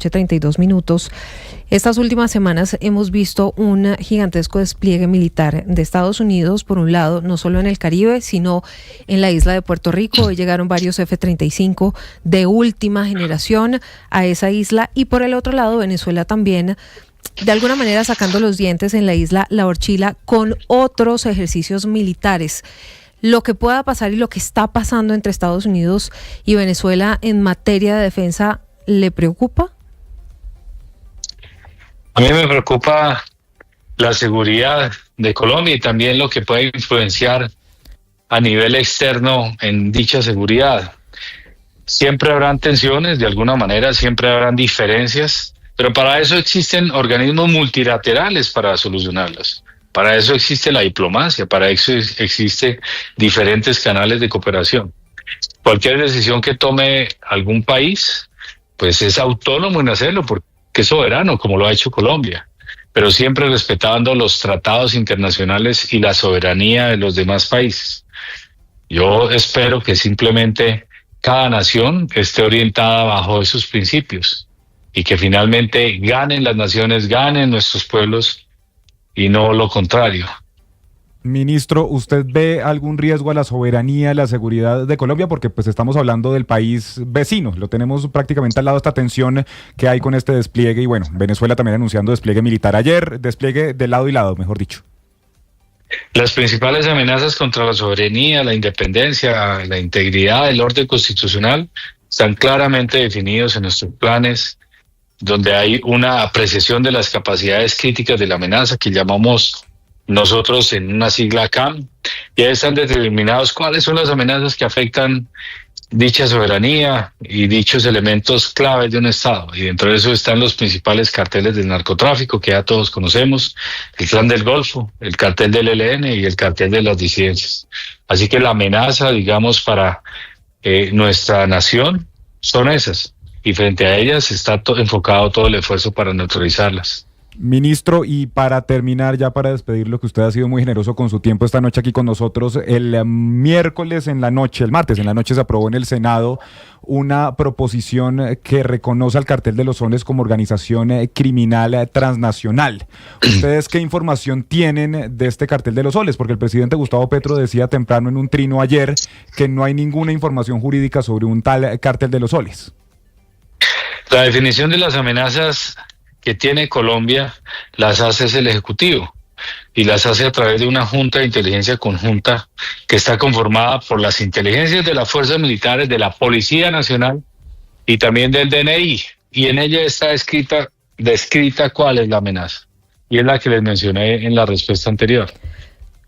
noche, 32 minutos. Estas últimas semanas hemos visto un gigantesco despliegue militar de Estados Unidos, por un lado, no solo en el Caribe, sino en la isla de Puerto Rico. Hoy llegaron varios F-35 de última generación a esa isla, y por el otro lado, Venezuela también, de alguna manera sacando los dientes en la isla La Orchila con otros ejercicios militares. Lo que pueda pasar y lo que está pasando entre Estados Unidos y Venezuela en materia de defensa, ¿le preocupa? A mí me preocupa la seguridad de Colombia y también lo que puede influenciar a nivel externo en dicha seguridad. Siempre habrán tensiones, de alguna manera, siempre habrán diferencias, pero para eso existen organismos multilaterales para solucionarlas. Para eso existe la diplomacia, para eso existen diferentes canales de cooperación. Cualquier decisión que tome algún país, pues es autónomo en hacerlo porque es soberano, como lo ha hecho Colombia, pero siempre respetando los tratados internacionales y la soberanía de los demás países. Yo espero que simplemente cada nación esté orientada bajo esos principios y que finalmente ganen las naciones, ganen nuestros pueblos y no lo contrario. Ministro, ¿usted ve algún riesgo a la soberanía, a la seguridad de Colombia? Porque pues estamos hablando del país vecino, lo tenemos prácticamente al lado, esta tensión que hay con este despliegue, y bueno, Venezuela también anunciando despliegue militar ayer, despliegue de lado y lado, mejor dicho. Las principales amenazas contra la soberanía, la independencia, la integridad, el orden constitucional están claramente definidos en nuestros planes, donde hay una apreciación de las capacidades críticas de la amenaza que llamamos nosotros en una sigla CAM. Ya están determinados cuáles son las amenazas que afectan dicha soberanía y dichos elementos claves de un Estado. Y dentro de eso están los principales carteles del narcotráfico que ya todos conocemos, el Clan del Golfo, el cartel del ELN y el cartel de las disidencias. Así que la amenaza, digamos, para nuestra nación son esas. Y frente a ellas está enfocado todo el esfuerzo para neutralizarlas. Ministro, y para terminar, ya para despedirlo, que usted ha sido muy generoso con su tiempo esta noche aquí con nosotros, el martes en la noche se aprobó en el Senado una proposición que reconoce al Cartel de los Soles como organización criminal transnacional. ¿Ustedes qué información tienen de este Cartel de los Soles? Porque el presidente Gustavo Petro decía temprano en un trino ayer que no hay ninguna información jurídica sobre un tal Cartel de los Soles. La definición de las amenazas que tiene Colombia las hace el Ejecutivo y las hace a través de una junta de inteligencia conjunta que está conformada por las inteligencias de las fuerzas militares, de la Policía Nacional y también del DNI, y en ella está descrita cuál es la amenaza, y es la que les mencioné en la respuesta anterior: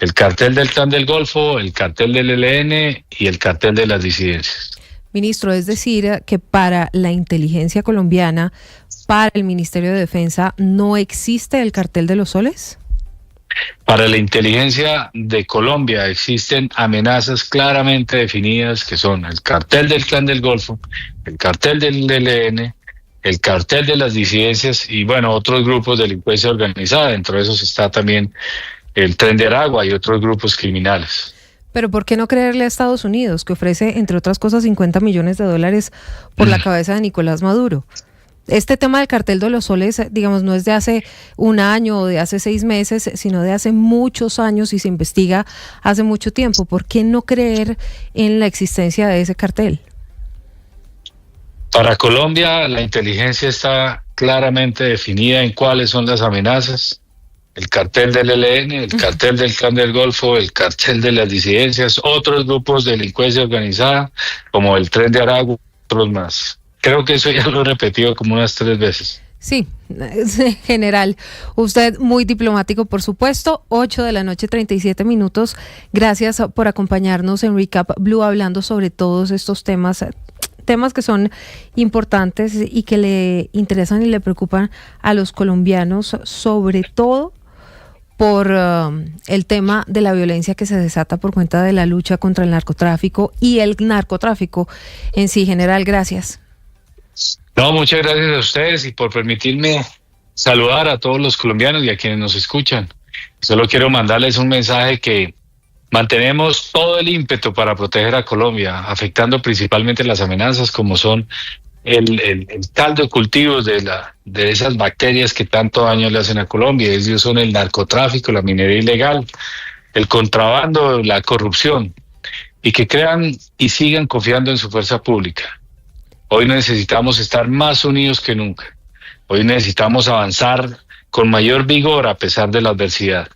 el cartel del Clan del Golfo, el cartel del ELN y el cartel de las disidencias. Ministro, es decir, que para la inteligencia colombiana, para el Ministerio de Defensa, ¿no existe el Cartel de los Soles? Para la inteligencia de Colombia existen amenazas claramente definidas que son el cartel del Clan del Golfo, el cartel del ELN, el cartel de las disidencias y bueno, otros grupos de delincuencia organizada. Dentro de esos está también el Tren de Aragua y otros grupos criminales. Pero ¿por qué no creerle a Estados Unidos, que ofrece, entre otras cosas, $50 millones por la cabeza de Nicolás Maduro? Este tema del Cartel de los Soles, digamos, no es de hace un año o de hace 6 meses, sino de hace muchos años y se investiga hace mucho tiempo. ¿Por qué no creer en la existencia de ese cartel? Para Colombia, la inteligencia está claramente definida en cuáles son las amenazas. El cartel del ELN, el cartel del Clan del Golfo, el cartel de las disidencias, otros grupos de delincuencia organizada, como el Tren de Aragua, otros más. Creo que eso ya lo he repetido como unas 3 veces. Sí, general. Usted muy diplomático, por supuesto. 8:37 PM. Gracias por acompañarnos en Recap Blue hablando sobre todos estos temas que son importantes y que le interesan y le preocupan a los colombianos, sobre todo por el tema de la violencia que se desata por cuenta de la lucha contra el narcotráfico y el narcotráfico en sí. General, gracias. No, muchas gracias a ustedes y por permitirme saludar a todos los colombianos y a quienes nos escuchan. Solo quiero mandarles un mensaje que mantenemos todo el ímpetu para proteger a Colombia, afectando principalmente las amenazas como son el caldo de cultivos de esas bacterias que tanto daño le hacen a Colombia. Ellos son el narcotráfico, la minería ilegal, el contrabando, la corrupción, y que crean y sigan confiando en su fuerza pública. Hoy necesitamos estar más unidos que nunca. Hoy necesitamos avanzar con mayor vigor a pesar de la adversidad.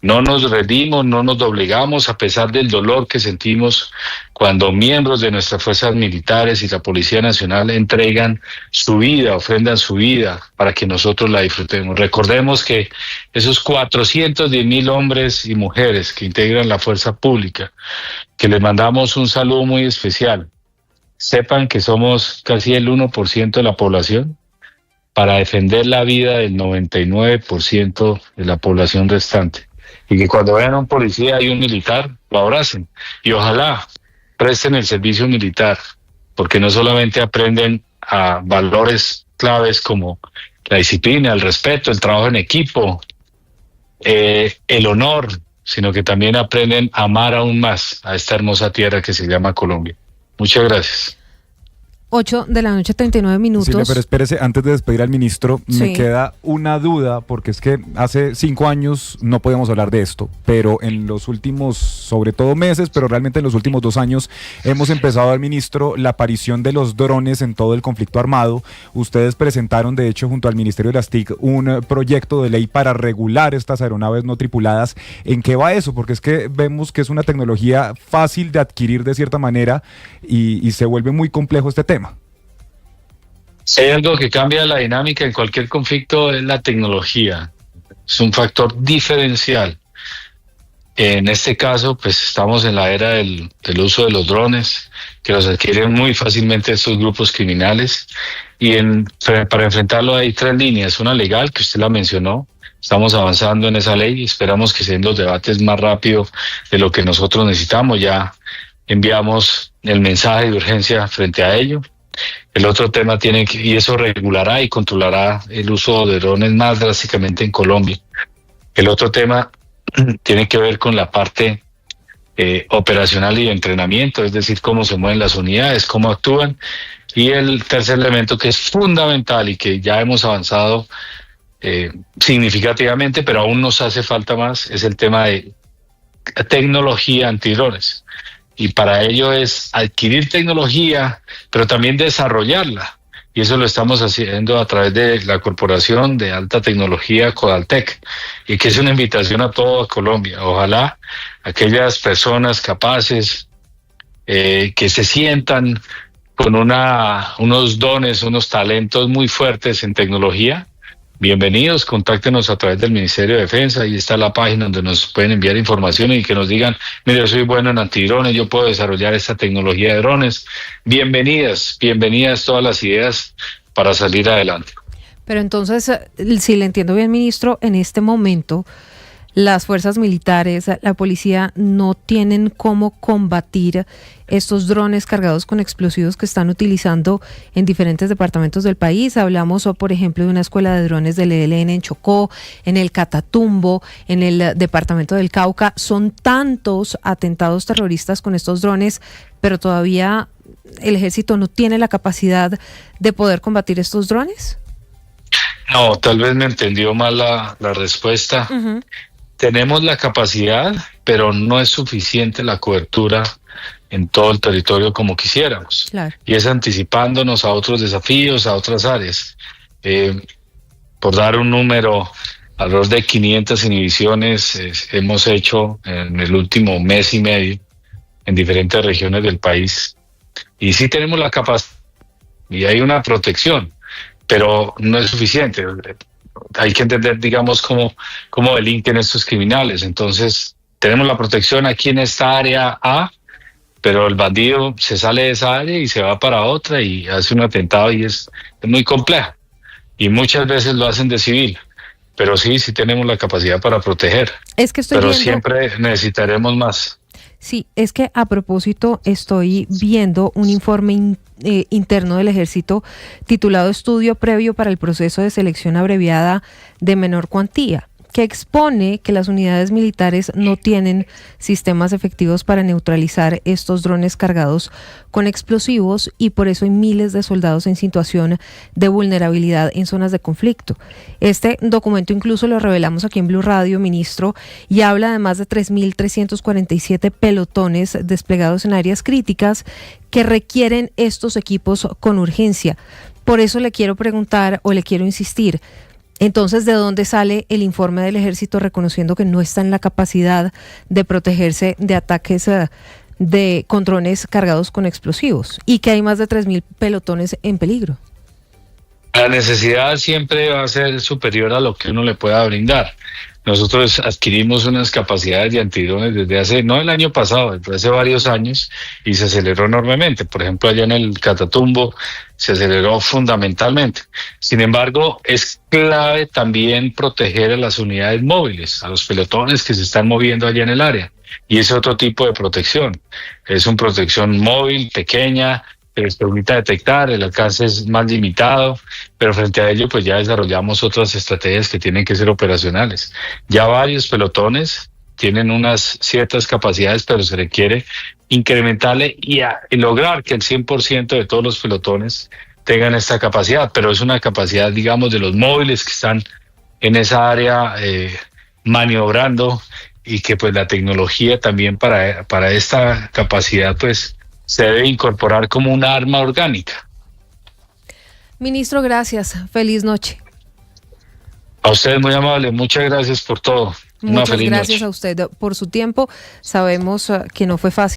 No nos rendimos, no nos doblegamos a pesar del dolor que sentimos cuando miembros de nuestras fuerzas militares y la Policía Nacional entregan su vida, ofrendan su vida para que nosotros la disfrutemos. Recordemos que esos 410,000 hombres y mujeres que integran la fuerza pública, que les mandamos un saludo muy especial, sepan que somos casi el 1% de la población para defender la vida del 99% de la población restante. Y que cuando vean a un policía y un militar, lo abracen. Y ojalá presten el servicio militar, porque no solamente aprenden a valores claves como la disciplina, el respeto, el trabajo en equipo, el honor, sino que también aprenden a amar aún más a esta hermosa tierra que se llama Colombia. Muchas gracias. 8:39 Sí, pero espérese, antes de despedir al ministro, Sí. me queda una duda, porque es que hace 5 años no podíamos hablar de esto, pero en los últimos, sobre todo meses, pero realmente en los últimos 2 años, hemos empezado al ministro la aparición de los drones en todo el conflicto armado. Ustedes presentaron, de hecho, junto al Ministerio de las TIC, un proyecto de ley para regular estas aeronaves no tripuladas. ¿En qué va eso? Porque es que vemos que es una tecnología fácil de adquirir de cierta manera y se vuelve muy complejo este tema. Si hay algo que cambia la dinámica en cualquier conflicto es la tecnología. Es un factor diferencial. En este caso, pues estamos en la era del uso de los drones, que los adquieren muy fácilmente estos grupos criminales. Y para enfrentarlo hay 3 líneas. Una legal, que usted la mencionó. Estamos avanzando en esa ley y esperamos que sean los debates más rápido de lo que nosotros necesitamos. Ya enviamos el mensaje de urgencia frente a ello. El otro tema y eso regulará y controlará el uso de drones más drásticamente en Colombia. El otro tema tiene que ver con la parte operacional y de entrenamiento, es decir, cómo se mueven las unidades, cómo actúan. Y el tercer elemento que es fundamental y que ya hemos avanzado significativamente, pero aún nos hace falta más, es el tema de tecnología antidrones. Y para ello es adquirir tecnología, pero también desarrollarla. Y eso lo estamos haciendo a través de la Corporación de Alta Tecnología Codaltec, y que es una invitación a toda Colombia. Ojalá aquellas personas capaces que se sientan con unos dones, unos talentos muy fuertes en tecnología, bienvenidos, contáctenos a través del Ministerio de Defensa, ahí está la página donde nos pueden enviar información y que nos digan, mire, yo soy bueno en antidrones, yo puedo desarrollar esta tecnología de drones. Bienvenidas todas las ideas para salir adelante. Pero entonces, si le entiendo bien, ministro, en este momento las fuerzas militares, la policía no tienen cómo combatir estos drones cargados con explosivos que están utilizando en diferentes departamentos del país. Hablamos, por ejemplo, de una escuela de drones del ELN en Chocó, en el Catatumbo, en el departamento del Cauca. Son tantos atentados terroristas con estos drones, pero todavía el ejército no tiene la capacidad de poder combatir estos drones. No, tal vez me entendió mal la respuesta. Uh-huh. Tenemos la capacidad, pero no es suficiente la cobertura en todo el territorio como quisiéramos. Claro. Y es anticipándonos a otros desafíos, a otras áreas. Por dar un número, alrededor de 500 inhibiciones hemos hecho en el último mes y medio en diferentes regiones del país. Y sí tenemos la capacidad y hay una protección, pero no es suficiente. Hay que entender, digamos, cómo delinquen estos criminales. Entonces, tenemos la protección aquí en esta área A, pero el bandido se sale de esa área y se va para otra y hace un atentado y es muy complejo. Y muchas veces lo hacen de civil, pero sí tenemos la capacidad para proteger. Es que pero siempre necesitaremos más. Sí, es que a propósito estoy viendo un informe interno del Ejército titulado Estudio previo para el proceso de selección abreviada de menor cuantía, que expone que las unidades militares no tienen sistemas efectivos para neutralizar estos drones cargados con explosivos y por eso hay miles de soldados en situación de vulnerabilidad en zonas de conflicto. Este documento incluso lo revelamos aquí en Blue Radio, ministro, y habla de más de 3.347 pelotones desplegados en áreas críticas que requieren estos equipos con urgencia. Por eso le quiero preguntar o le quiero insistir, entonces, ¿de dónde sale el informe del Ejército reconociendo que no está en la capacidad de protegerse de ataques con drones cargados con explosivos y que hay más de 3.000 pelotones en peligro? La necesidad siempre va a ser superior a lo que uno le pueda brindar. Nosotros adquirimos unas capacidades de antidrones desde hace, no el año pasado, desde hace varios años, y se aceleró enormemente. Por ejemplo, allá en el Catatumbo se aceleró fundamentalmente. Sin embargo, es clave también proteger a las unidades móviles, a los pelotones que se están moviendo allá en el área. Y es otro tipo de protección. Es una protección móvil, pequeña, que les permita detectar, el alcance es más limitado, pero frente a ello pues ya desarrollamos otras estrategias que tienen que ser operacionales. Ya varios pelotones tienen unas ciertas capacidades, pero se requiere incrementarle y lograr que el 100% de todos los pelotones tengan esta capacidad, pero es una capacidad, digamos, de los móviles que están en esa área maniobrando y que pues la tecnología también para esta capacidad pues se debe incorporar como una arma orgánica. Ministro, gracias. Feliz noche. A usted muy amable. Muchas gracias por todo. Muchas gracias a usted por su tiempo. Sabemos que no fue fácil.